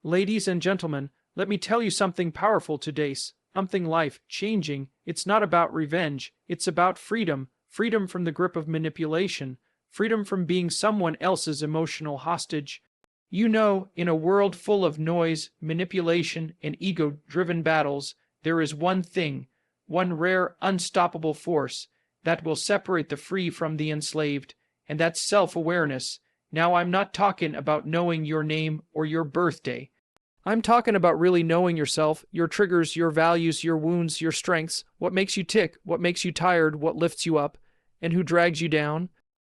Ladies and gentlemen, let me tell you something powerful today, something life-changing. It's not about revenge, it's about freedom, freedom from the grip of manipulation, freedom from being someone else's emotional hostage. You know, in a world full of noise, manipulation, and ego-driven battles, there is one thing, one rare, unstoppable force that will separate the free from the enslaved, and that's self-awareness. Now, I'm not talking about knowing your name or your birthday. I'm talking about really knowing yourself, your triggers, your values, your wounds, your strengths, what makes you tick, what makes you tired, what lifts you up, and who drags you down.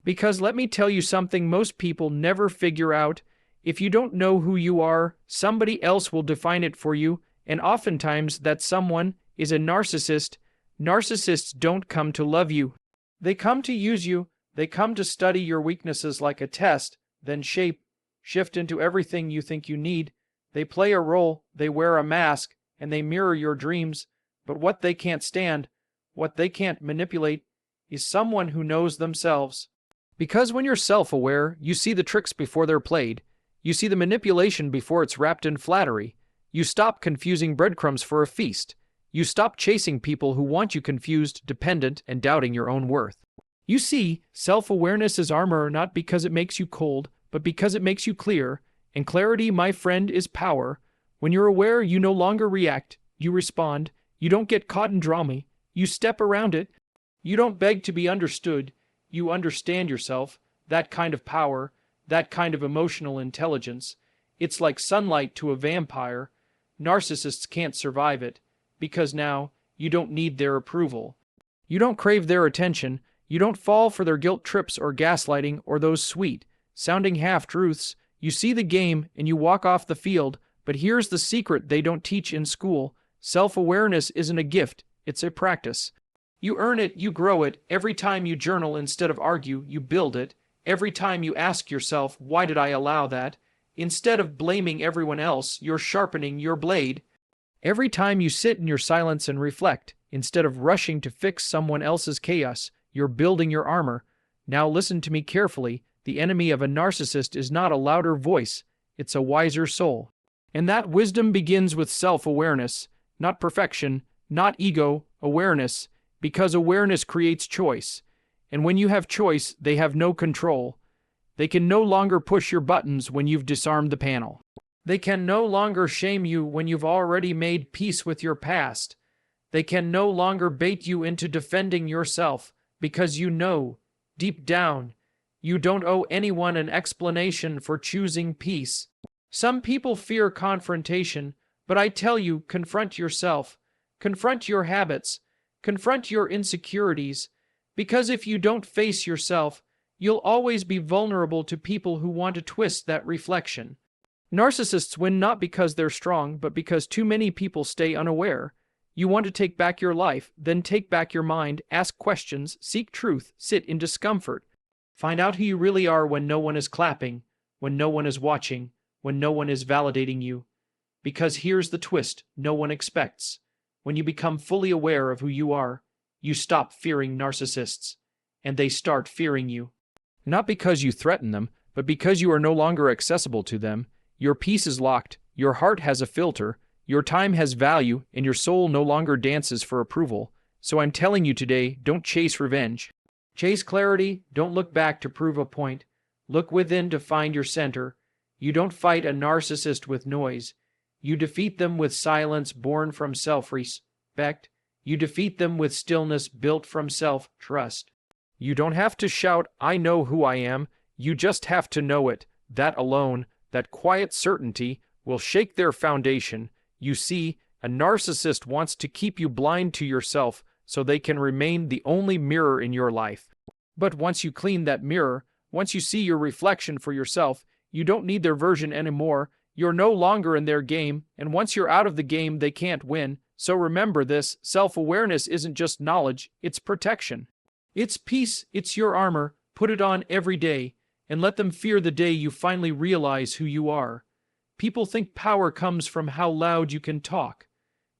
Because let me tell you something most people never figure out. If you don't know who you are, somebody else will define it for you, and oftentimes that someone is a narcissist. Narcissists don't come to love you. They come to use you. They come to study your weaknesses like a test, then shift into everything you think you need. They play a role, they wear a mask, and they mirror your dreams. But what they can't stand, what they can't manipulate, is someone who knows themselves. Because when you're self-aware, you see the tricks before they're played. You see the manipulation before it's wrapped in flattery. You stop confusing breadcrumbs for a feast. You stop chasing people who want you confused, dependent, and doubting your own worth. You see, self-awareness is armor not because it makes you cold, but because it makes you clear. And clarity, my friend, is power. When you're aware, you no longer react. You respond. You don't get caught in drama. You step around it. You don't beg to be understood. You understand yourself. That kind of power, that kind of emotional intelligence. It's like sunlight to a vampire. Narcissists can't survive it, because now you don't need their approval. You don't crave their attention. You don't fall for their guilt trips or gaslighting or those sweet, sounding half-truths. You see the game and you walk off the field, but here's the secret they don't teach in school. Self-awareness isn't a gift, it's a practice. You earn it, you grow it. Every time you journal instead of argue, you build it. Every time you ask yourself, why did I allow that? Instead of blaming everyone else, you're sharpening your blade. Every time you sit in your silence and reflect, instead of rushing to fix someone else's chaos, you're building your armor. Now listen to me carefully. The enemy of a narcissist is not a louder voice, it's a wiser soul. And that wisdom begins with self-awareness, not perfection, not ego, awareness, because awareness creates choice. And when you have choice, they have no control. They can no longer push your buttons when you've disarmed the panel. They can no longer shame you when you've already made peace with your past. They can no longer bait you into defending yourself, because you know, deep down, you don't owe anyone an explanation for choosing peace. Some people fear confrontation, but I tell you, confront yourself. Confront your habits. Confront your insecurities. Because if you don't face yourself, you'll always be vulnerable to people who want to twist that reflection. Narcissists win not because they're strong, but because too many people stay unaware. You want to take back your life, then take back your mind, ask questions, seek truth, sit in discomfort. Find out who you really are when no one is clapping, when no one is watching, when no one is validating you. Because here's the twist no one expects. When you become fully aware of who you are, you stop fearing narcissists, and they start fearing you. Not because you threaten them, but because you are no longer accessible to them. Your peace is locked, your heart has a filter, your time has value, and your soul no longer dances for approval. So I'm telling you today, don't chase revenge. Chase clarity, don't look back to prove a point. Look within to find your center. You don't fight a narcissist with noise. You defeat them with silence born from self-respect. You defeat them with stillness built from self-trust. You don't have to shout, I know who I am. You just have to know it. That alone, that quiet certainty, will shake their foundation. You see, a narcissist wants to keep you blind to yourself so they can remain the only mirror in your life. But once you clean that mirror, once you see your reflection for yourself, you don't need their version anymore. You're no longer in their game, and once you're out of the game, they can't win. So remember this, self-awareness isn't just knowledge, it's protection. It's peace, it's your armor. Put it on every day, and let them fear the day you finally realize who you are. People think power comes from how loud you can talk.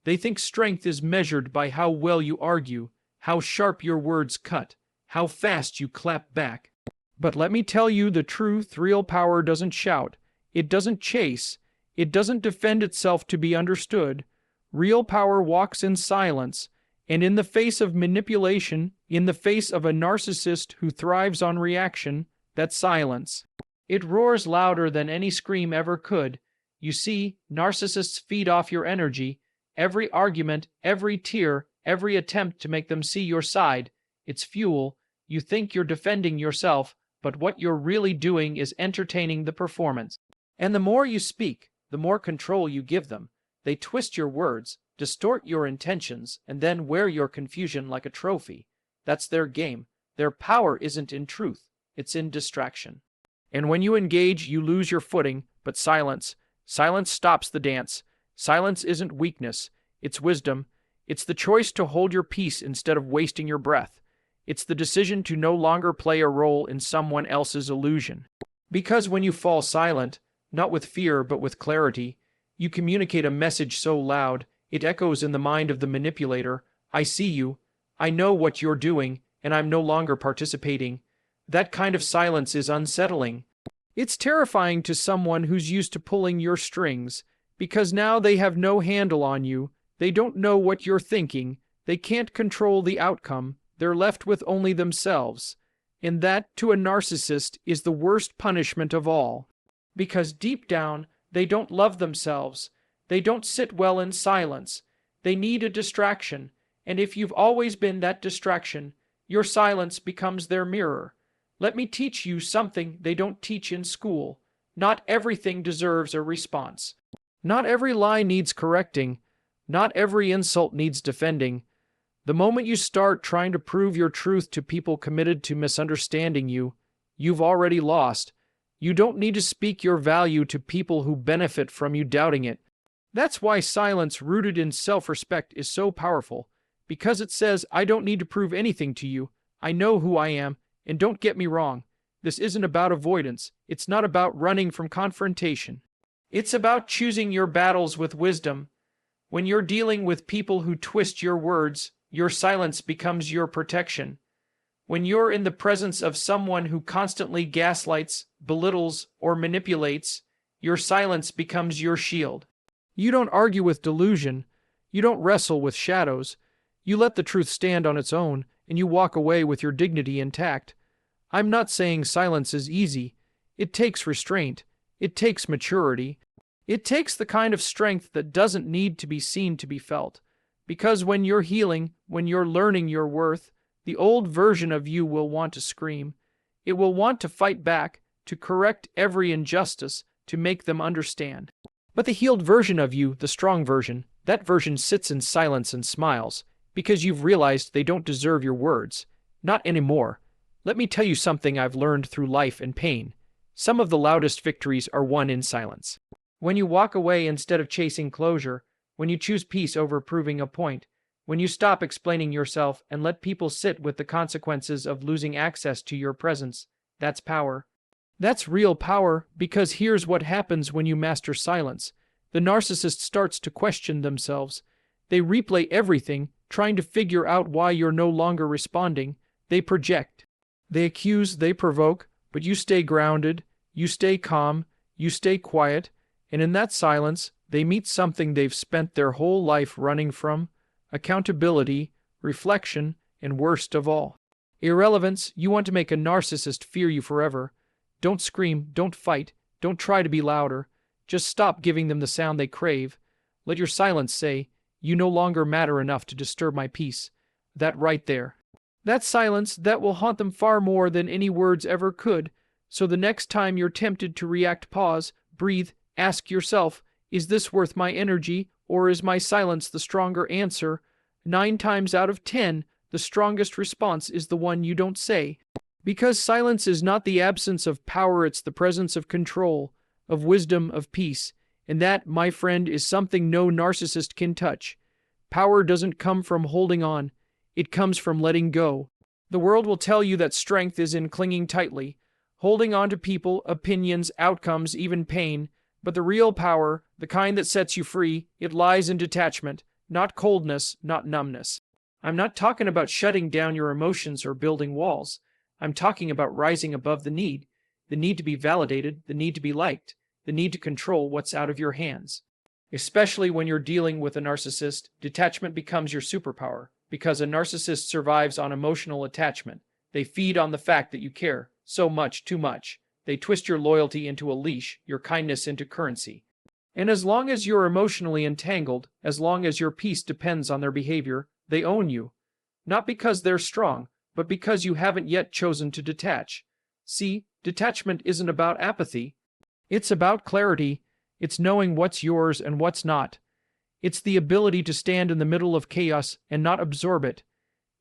They think strength is measured by how well you argue, how sharp your words cut, how fast you clap back. But let me tell you the truth, real power doesn't shout. It doesn't chase. It doesn't defend itself to be understood. Real power walks in silence, and in the face of manipulation, in the face of a narcissist who thrives on reaction, that's silence. It roars louder than any scream ever could. You see, narcissists feed off your energy. Every argument, every tear, every attempt to make them see your side, it's fuel. You think you're defending yourself, but what you're really doing is entertaining the performance. And the more you speak, the more control you give them. They twist your words, distort your intentions, and then wear your confusion like a trophy. That's their game. Their power isn't in truth, it's in distraction. And when you engage, you lose your footing, but silence stops the dance. Silence isn't weakness, it's wisdom. It's the choice to hold your peace instead of wasting your breath. It's the decision to no longer play a role in someone else's illusion. Because when you fall silent, not with fear but with clarity, you communicate a message so loud, it echoes in the mind of the manipulator. I see you, I know what you're doing, and I'm no longer participating. That kind of silence is unsettling. It's terrifying to someone who's used to pulling your strings, because now they have no handle on you. They don't know what you're thinking. They can't control the outcome. They're left with only themselves. And that, to a narcissist, is the worst punishment of all. Because deep down, they don't love themselves. They don't sit well in silence. They need a distraction. And if you've always been that distraction, your silence becomes their mirror. Let me teach you something they don't teach in school. Not everything deserves a response. Not every lie needs correcting. Not every insult needs defending. The moment you start trying to prove your truth to people committed to misunderstanding you, you've already lost. You don't need to speak your value to people who benefit from you doubting it. That's why silence rooted in self-respect is so powerful, because it says, I don't need to prove anything to you. I know who I am, and don't get me wrong. This isn't about avoidance. It's not about running from confrontation. It's about choosing your battles with wisdom. When you're dealing with people who twist your words, your silence becomes your protection. When you're in the presence of someone who constantly gaslights, belittles, or manipulates, your silence becomes your shield. You don't argue with delusion. You don't wrestle with shadows. You let the truth stand on its own, and you walk away with your dignity intact. I'm not saying silence is easy. It takes restraint. It takes maturity. It takes the kind of strength that doesn't need to be seen to be felt. Because when you're healing, when you're learning your worth, the old version of you will want to scream. It will want to fight back, to correct every injustice, to make them understand. But the healed version of you, the strong version, that version sits in silence and smiles, because you've realized they don't deserve your words. Not anymore. Let me tell you something I've learned through life and pain. Some of the loudest victories are won in silence. When you walk away instead of chasing closure, when you choose peace over proving a point, when you stop explaining yourself and let people sit with the consequences of losing access to your presence, that's power. That's real power, because here's what happens when you master silence. The narcissist starts to question themselves. They replay everything, trying to figure out why you're no longer responding. They project. They accuse, they provoke, but you stay grounded, you stay calm, you stay quiet, and in that silence, they meet something they've spent their whole life running from: accountability, reflection, and worst of all, irrelevance. You want to make a narcissist fear you forever. Don't scream, don't fight, don't try to be louder. Just stop giving them the sound they crave. Let your silence say, you no longer matter enough to disturb my peace. That right there. That silence, that will haunt them far more than any words ever could. So the next time you're tempted to react, pause, breathe, ask yourself, is this worth my energy, or is my silence the stronger answer? 9 times out of 10, the strongest response is the one you don't say. Because silence is not the absence of power, it's the presence of control, of wisdom, of peace. And that, my friend, is something no narcissist can touch. Power doesn't come from holding on. It comes from letting go. The world will tell you that strength is in clinging tightly, holding on to people, opinions, outcomes, even pain. But the real power, the kind that sets you free, it lies in detachment, not coldness, not numbness. I'm not talking about shutting down your emotions or building walls. I'm talking about rising above the need to be validated, the need to be liked. the need to control what's out of your hands. Especially when you're dealing with a narcissist, detachment becomes your superpower, because a narcissist survives on emotional attachment. They feed on the fact that you care so much, too much. They twist your loyalty into a leash, your kindness into currency. And as long as you're emotionally entangled, as long as your peace depends on their behavior, they own you. Not because they're strong, but because you haven't yet chosen to detach. See, detachment isn't about apathy. It's about clarity. It's knowing what's yours and what's not. It's the ability to stand in the middle of chaos and not absorb it.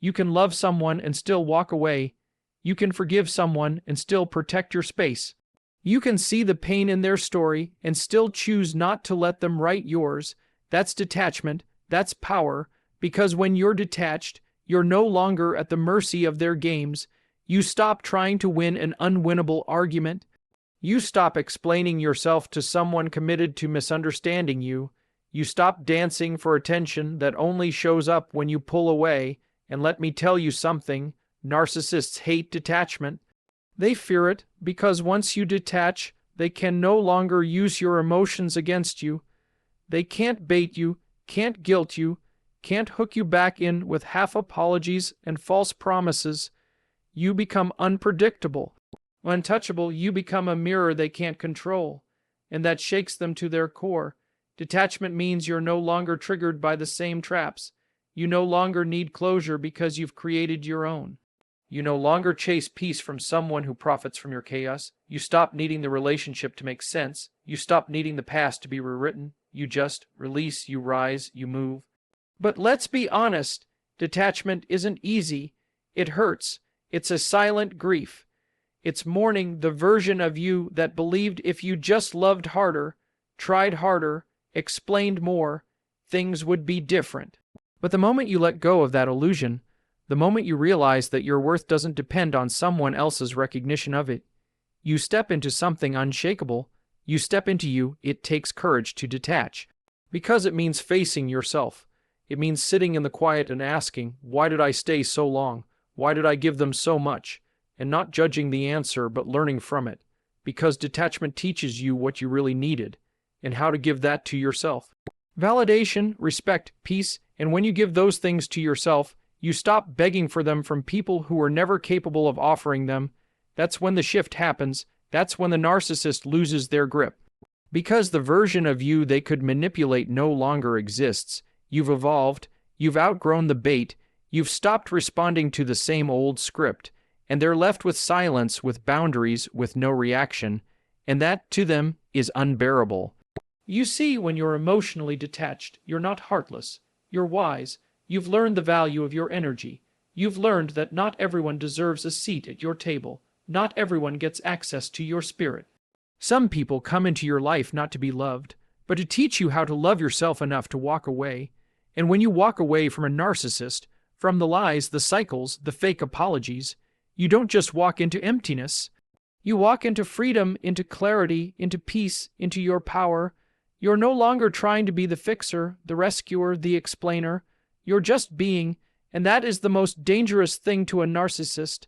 You can love someone and still walk away. You can forgive someone and still protect your space. You can see the pain in their story and still choose not to let them write yours. That's detachment. That's power. Because when you're detached, you're no longer at the mercy of their games. You stop trying to win an unwinnable argument. You stop explaining yourself to someone committed to misunderstanding you. You stop dancing for attention that only shows up when you pull away. And let me tell you something, narcissists hate detachment. They fear it because once you detach, they can no longer use your emotions against you. They can't bait you, can't guilt you, can't hook you back in with half apologies and false promises. You become unpredictable. Untouchable, you become a mirror they can't control, and that shakes them to their core. Detachment means you're no longer triggered by the same traps. You no longer need closure because you've created your own. You no longer chase peace from someone who profits from your chaos. You stop needing the relationship to make sense. You stop needing the past to be rewritten. You just release, you rise, you move. But let's be honest, detachment isn't easy. It hurts. It's a silent grief. It's mourning the version of you that believed if you just loved harder, tried harder, explained more, things would be different. But the moment you let go of that illusion, the moment you realize that your worth doesn't depend on someone else's recognition of it, you step into something unshakable. You step into you. It takes courage to detach, because it means facing yourself. It means sitting in the quiet and asking, why did I stay so long? Why did I give them so much? And not judging the answer, but learning from it, because detachment teaches you what you really needed and how to give that to yourself. Validation, respect, peace, and when you give those things to yourself, you stop begging for them from people who are never capable of offering them. That's when the shift happens. That's when the narcissist loses their grip. Because the version of you they could manipulate no longer exists. You've evolved. You've outgrown the bait. You've stopped responding to the same old script. And they're left with silence, with boundaries, with no reaction. And that, to them, is unbearable. You see, when you're emotionally detached, you're not heartless. You're wise. You've learned the value of your energy. You've learned that not everyone deserves a seat at your table. Not everyone gets access to your spirit. Some people come into your life not to be loved, but to teach you how to love yourself enough to walk away. And when you walk away from a narcissist, from the lies, the cycles, the fake apologies, you don't just walk into emptiness. You walk into freedom, into clarity, into peace, into your power. You're no longer trying to be the fixer, the rescuer, the explainer. You're just being, and that is the most dangerous thing to a narcissist,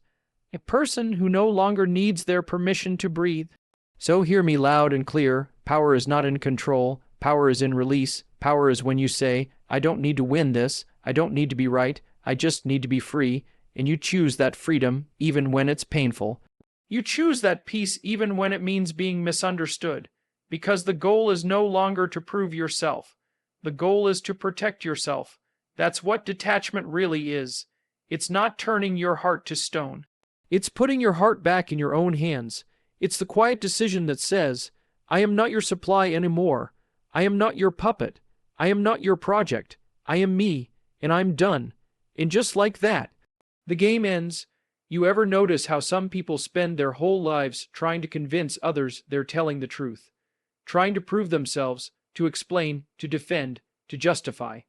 a person who no longer needs their permission to breathe. So hear me loud and clear. Power is not in control. Power is in release. Power is when you say, I don't need to win this. I don't need to be right. I just need to be free. And you choose that freedom even when it's painful. You choose that peace even when it means being misunderstood. Because the goal is no longer to prove yourself. The goal is to protect yourself. That's what detachment really is. It's not turning your heart to stone. It's putting your heart back in your own hands. It's the quiet decision that says, I am not your supply anymore. I am not your puppet. I am not your project. I am me, and I'm done. And just like that, the game ends. You ever notice how some people spend their whole lives trying to convince others they're telling the truth? Trying to prove themselves, to explain, to defend, to justify,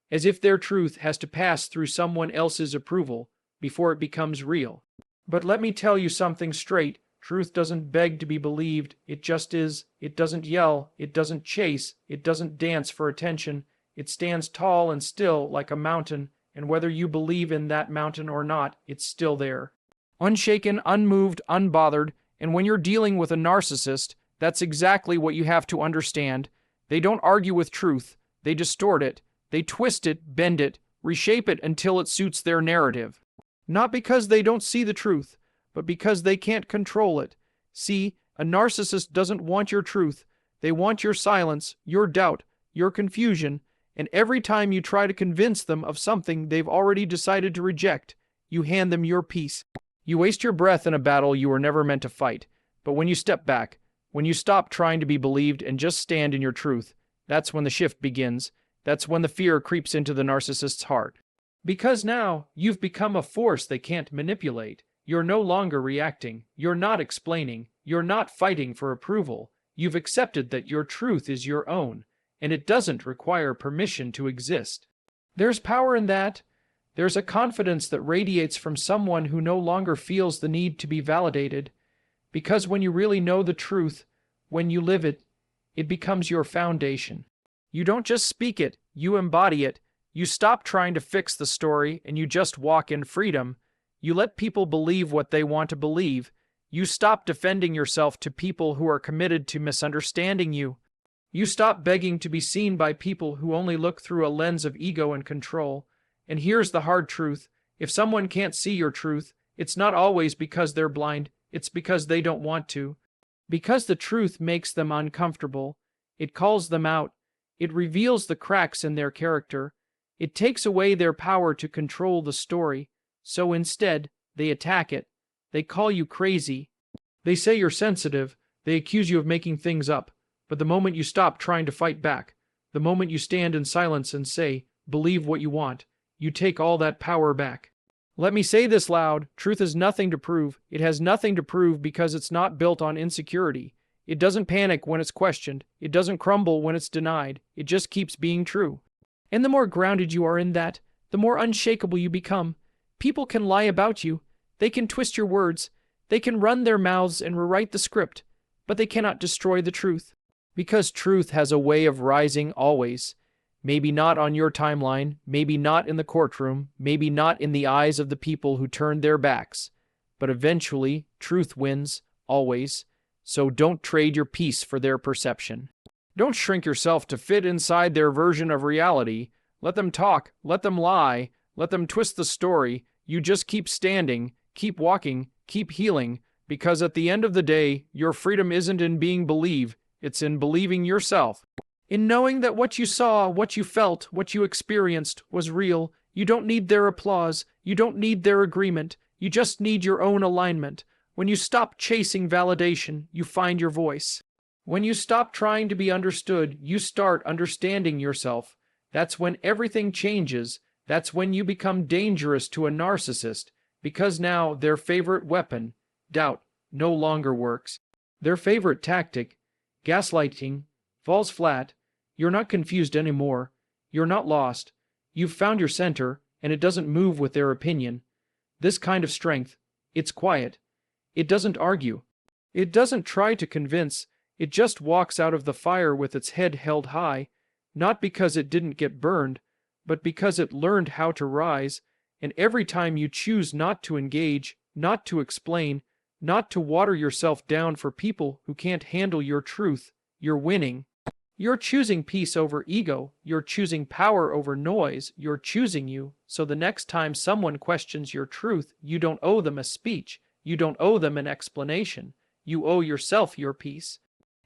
as if their truth has to pass through someone else's approval before it becomes real. But let me tell you something straight. Truth doesn't beg to be believed. It just is. It doesn't yell. It doesn't chase. It doesn't dance for attention. It stands tall and still like a mountain, and whether you believe in that mountain or not, it's still there. Unshaken, unmoved, unbothered, and when you're dealing with a narcissist, That's exactly what you have to understand. They don't argue with truth. They distort it. They twist it, bend it, reshape it until it suits their narrative. Not because they don't see the truth, but because they can't control it. See, a narcissist doesn't want your truth. They want your silence, your doubt, your confusion, and every time you try to convince them of something they've already decided to reject, you hand them your peace. You waste your breath in a battle you were never meant to fight. But when you step back, when you stop trying to be believed and just stand in your truth, that's when the shift begins. That's when the fear creeps into the narcissist's heart. Because now, you've become a force they can't manipulate. You're no longer reacting. You're not explaining. You're not fighting for approval. You've accepted that your truth is your own, and it doesn't require permission to exist. There's power in that. There's a confidence that radiates from someone who no longer feels the need to be validated. Because when you really know the truth, when you live it, it becomes your foundation. You don't just speak it, you embody it. You stop trying to fix the story and you just walk in freedom. You let people believe what they want to believe. You stop defending yourself to people who are committed to misunderstanding you. You stop begging to be seen by people who only look through a lens of ego and control. And here's the hard truth. If someone can't see your truth, it's not always because they're blind. It's because they don't want to. Because the truth makes them uncomfortable. It calls them out. It reveals the cracks in their character. It takes away their power to control the story. So instead, they attack it. They call you crazy. They say you're sensitive. They accuse you of making things up. But the moment you stop trying to fight back, the moment you stand in silence and say, believe what you want, you take all that power back. Let me say this loud. Truth has nothing to prove. It has nothing to prove because it's not built on insecurity. It doesn't panic when it's questioned. It doesn't crumble when it's denied. It just keeps being true. And the more grounded you are in that, the more unshakable you become. People can lie about you. They can twist your words. They can run their mouths and rewrite the script. But they cannot destroy the truth. Because truth has a way of rising always. Maybe not on your timeline, maybe not in the courtroom, maybe not in the eyes of the people who turned their backs. But eventually, truth wins, always. So don't trade your peace for their perception. Don't shrink yourself to fit inside their version of reality. Let them talk, let them lie, let them twist the story. You just keep standing, keep walking, keep healing, because at the end of the day, your freedom isn't in being believed, it's in believing yourself. In knowing that what you saw, what you felt, what you experienced was real. You don't need their applause. You don't need their agreement. You just need your own alignment. When you stop chasing validation, you find your voice. When you stop trying to be understood, you start understanding yourself. That's when everything changes. That's when you become dangerous to a narcissist, because now their favorite weapon, doubt, no longer works. Their favorite tactic, gaslighting, falls flat. You're not confused anymore. You're not lost. You've found your center, and it doesn't move with their opinion. This kind of strength, it's quiet. It doesn't argue. It doesn't try to convince. It just walks out of the fire with its head held high, not because it didn't get burned, but because it learned how to rise. And every time you choose not to engage, not to explain, not to water yourself down for people who can't handle your truth, you're winning. You're choosing peace over ego. You're choosing power over noise. You're choosing you. So the next time someone questions your truth, you don't owe them a speech. You don't owe them an explanation. You owe yourself your peace.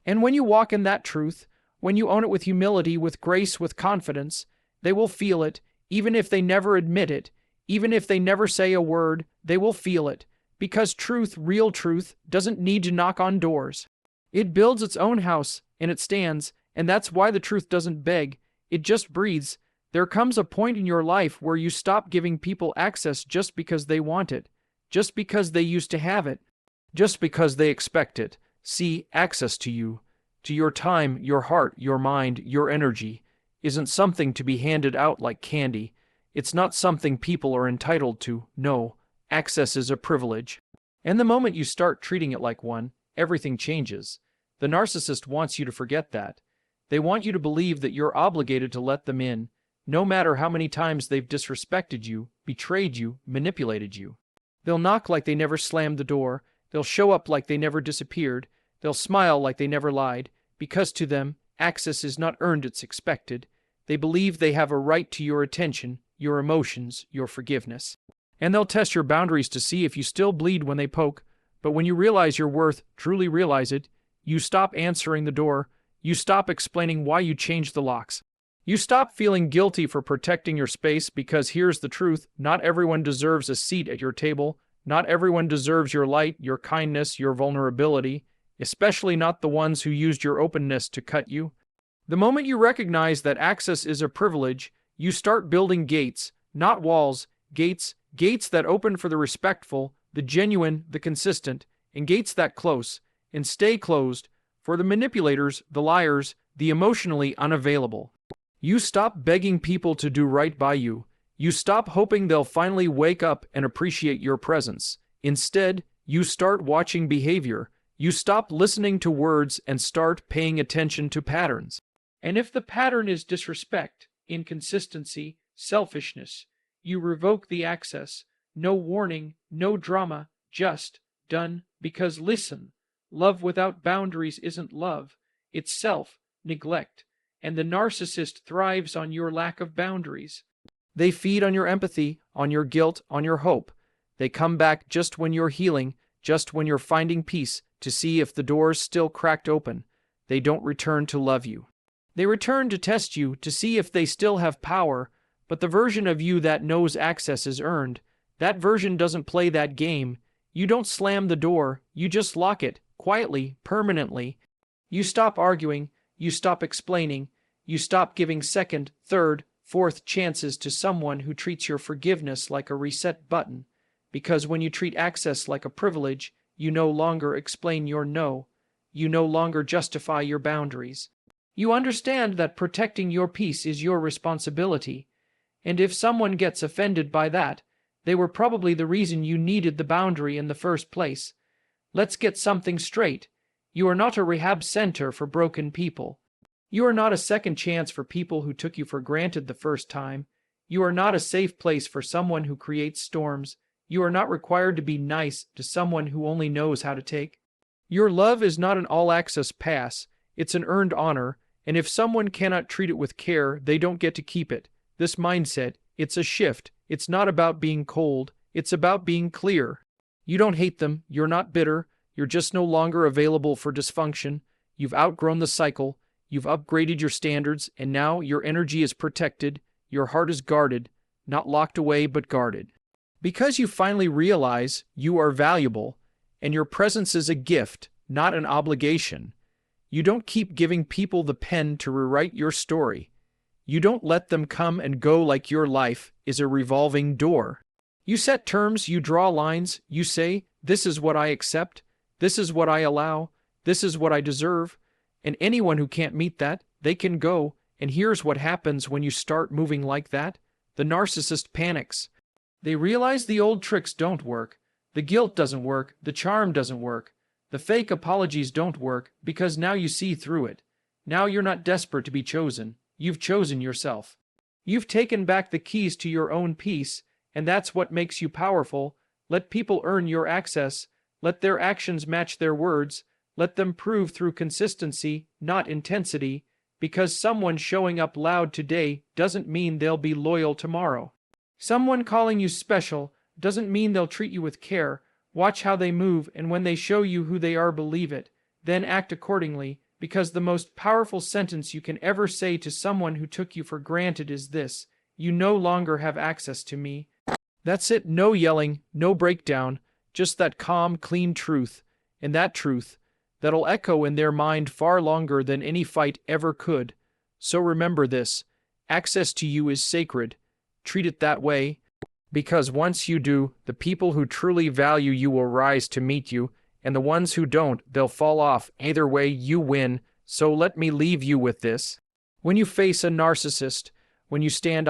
And when you walk in that truth, when you own it with humility, with grace, with confidence, they will feel it, even if they never admit it, even if they never say a word, they will feel it. Because truth, real truth, doesn't need to knock on doors. It builds its own house, and it stands. And that's why the truth doesn't beg. It just breathes. There comes a point in your life where you stop giving people access just because they want it, just because they used to have it, just because they expect it. See, access to you, to your time, your heart, your mind, your energy, isn't something to be handed out like candy. It's not something people are entitled to. No, access is a privilege. And the moment you start treating it like one, everything changes. The narcissist wants you to forget that. They want you to believe that you're obligated to let them in, no matter how many times they've disrespected you, betrayed you, manipulated you. They'll knock like they never slammed the door. They'll show up like they never disappeared. They'll smile like they never lied, because to them, access is not earned, it's expected. They believe they have a right to your attention, your emotions, your forgiveness. And they'll test your boundaries to see if you still bleed when they poke. But when you realize your worth, truly realize it, you stop answering the door. You stop explaining why you changed the locks. You stop feeling guilty for protecting your space, because here's the truth: not everyone deserves a seat at your table. Not everyone deserves your light, your kindness, your vulnerability, especially not the ones who used your openness to cut you. The moment you recognize that access is a privilege, you start building gates, not walls, gates that open for the respectful, the genuine, the consistent, and gates that close and stay closed for the manipulators, the liars, the emotionally unavailable. You stop begging people to do right by you. You stop hoping they'll finally wake up and appreciate your presence. Instead, you start watching behavior. You stop listening to words and start paying attention to patterns. And if the pattern is disrespect, inconsistency, selfishness, you revoke the access. No warning, no drama, just done. Because listen, love without boundaries isn't love. It's self-neglect. And the narcissist thrives on your lack of boundaries. They feed on your empathy, on your guilt, on your hope. They come back just when you're healing, just when you're finding peace, to see if the door's still cracked open. They don't return to love you. They return to test you, to see if they still have power, but the version of you that knows access is earned, that version doesn't play that game. You don't slam the door, you just lock it, quietly, permanently. You stop arguing, you stop explaining, you stop giving second, third, fourth chances to someone who treats your forgiveness like a reset button, because when you treat access like a privilege, you no longer explain your no. You no longer justify your boundaries. You understand that protecting your peace is your responsibility, and if someone gets offended by that, they were probably the reason you needed the boundary in the first place. Let's get something straight. You are not a rehab center for broken people. You are not a second chance for people who took you for granted the first time. You are not a safe place for someone who creates storms. You are not required to be nice to someone who only knows how to take. Your love is not an all-access pass. It's an earned honor, and if someone cannot treat it with care, they don't get to keep it. This mindset, it's a shift. It's not about being cold. It's about being clear. You don't hate them. You're not bitter. You're just no longer available for dysfunction. You've outgrown the cycle. You've upgraded your standards, and now your energy is protected. Your heart is guarded, not locked away, but guarded. Because you finally realize you are valuable, and your presence is a gift, not an obligation. You don't keep giving people the pen to rewrite your story. You don't let them come and go like your life is a revolving door. You set terms, you draw lines, you say, this is what I accept, this is what I allow, this is what I deserve. And anyone who can't meet that, they can go. And here's what happens when you start moving like that. The narcissist panics. They realize the old tricks don't work. The guilt doesn't work. The charm doesn't work. The fake apologies don't work, because now you see through it. Now you're not desperate to be chosen. You've chosen yourself. You've taken back the keys to your own peace, and that's what makes you powerful. Let people earn your access. Let their actions match their words. Let them prove through consistency, not intensity, because someone showing up loud today doesn't mean they'll be loyal tomorrow. Someone calling you special doesn't mean they'll treat you with care. Watch how they move, and when they show you who they are, believe it. Then act accordingly, because the most powerful sentence you can ever say to someone who took you for granted is this: you no longer have access to me. That's it. No yelling, no breakdown, just that calm, clean truth. And that truth, that'll echo in their mind far longer than any fight ever could. So remember this: access to you is sacred. Treat it that way, because once you do, the people who truly value you will rise to meet you, and the ones who don't, they'll fall off. Either way, you win. So let me leave you with this. When you face a narcissist, when you stand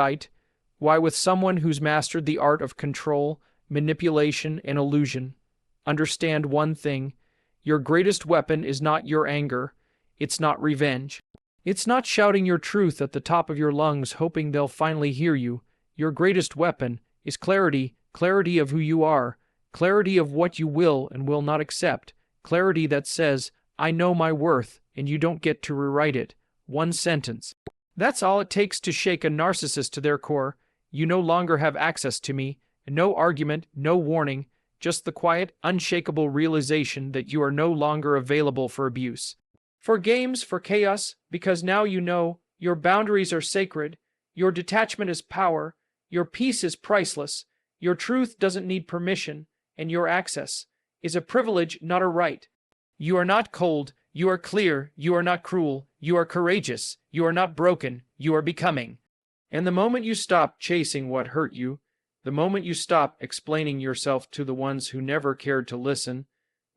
why, with someone who's mastered the art of control, manipulation, and illusion, understand one thing: your greatest weapon is not your anger. It's not revenge. It's not shouting your truth at the top of your lungs hoping they'll finally hear you. Your greatest weapon is clarity, clarity of who you are, clarity of what you will and will not accept, clarity that says, I know my worth, and you don't get to rewrite it. One sentence. That's all it takes to shake a narcissist to their core. You no longer have access to me. No argument, no warning, just the quiet, unshakable realization that you are no longer available for abuse. For games, for chaos, because now you know your boundaries are sacred, your detachment is power, your peace is priceless, your truth doesn't need permission, and your access is a privilege, not a right. You are not cold, you are clear, you are not cruel, you are courageous, you are not broken, you are becoming. And the moment you stop chasing what hurt you, the moment you stop explaining yourself to the ones who never cared to listen,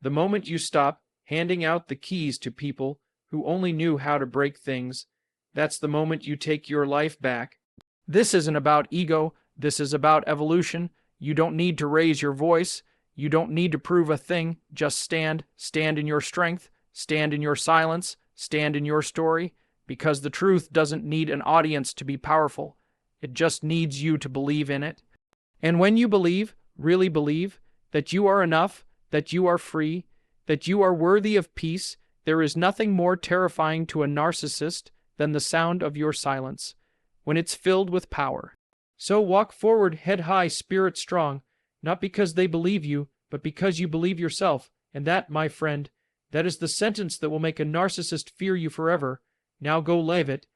the moment you stop handing out the keys to people who only knew how to break things, that's the moment you take your life back. This isn't about ego, this is about evolution. You don't need to raise your voice. You don't need to prove a thing. Just stand in your strength, stand in your silence, stand in your story, because the truth doesn't need an audience to be powerful. It just needs you to believe in it. And when you believe, really believe, that you are enough, that you are free, that you are worthy of peace, there is nothing more terrifying to a narcissist than the sound of your silence, when it's filled with power. So walk forward, head high, spirit strong, not because they believe you, but because you believe yourself. And that, my friend, that is the sentence that will make a narcissist fear you forever. Now go live it.